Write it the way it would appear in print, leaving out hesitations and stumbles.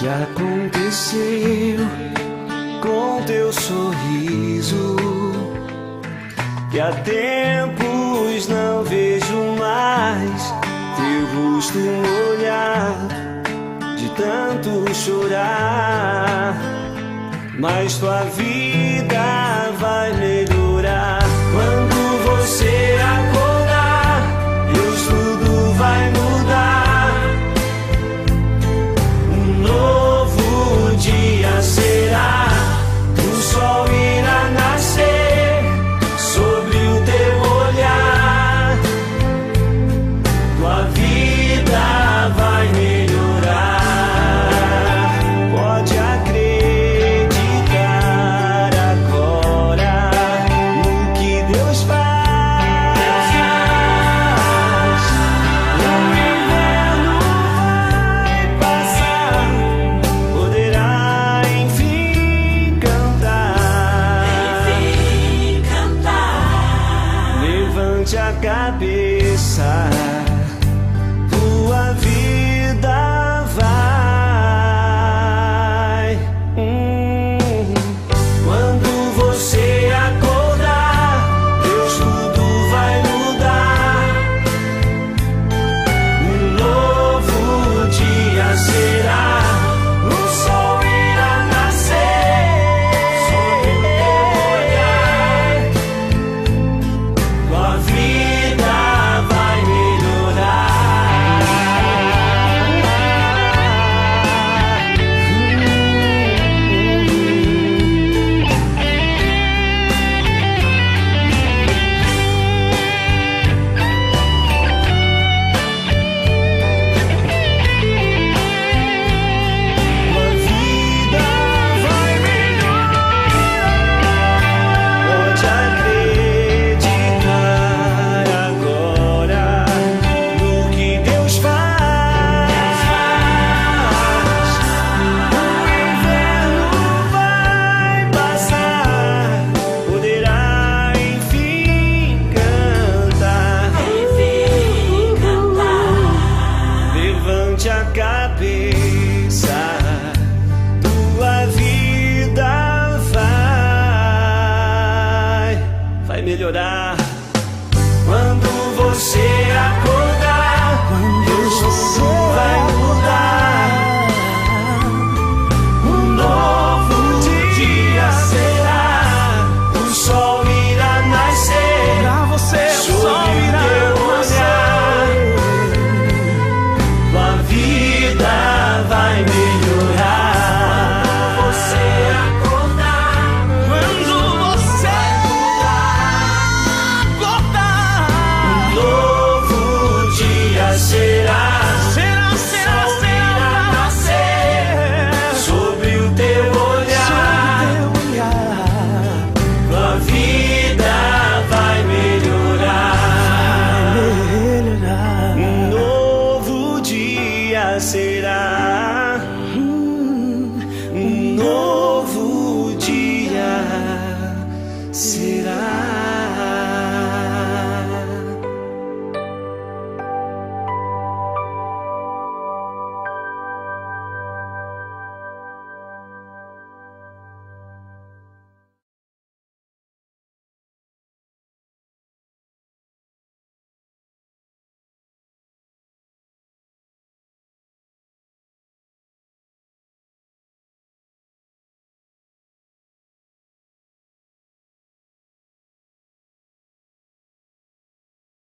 que aconteceu com teu sorriso, que há tempos não vejo mais teu rosto molhado de tanto chorar. Mas tua vida vai melhorar quando você acordar. Deus, tudo vai mudar. Um novo dia será, o sol irá nascer sobre o teu olhar. Tua vida vai melhorar. Pode acreditar agora no que Deus faz. O inverno vai passar, poderá enfim cantar. Levante a cabeça.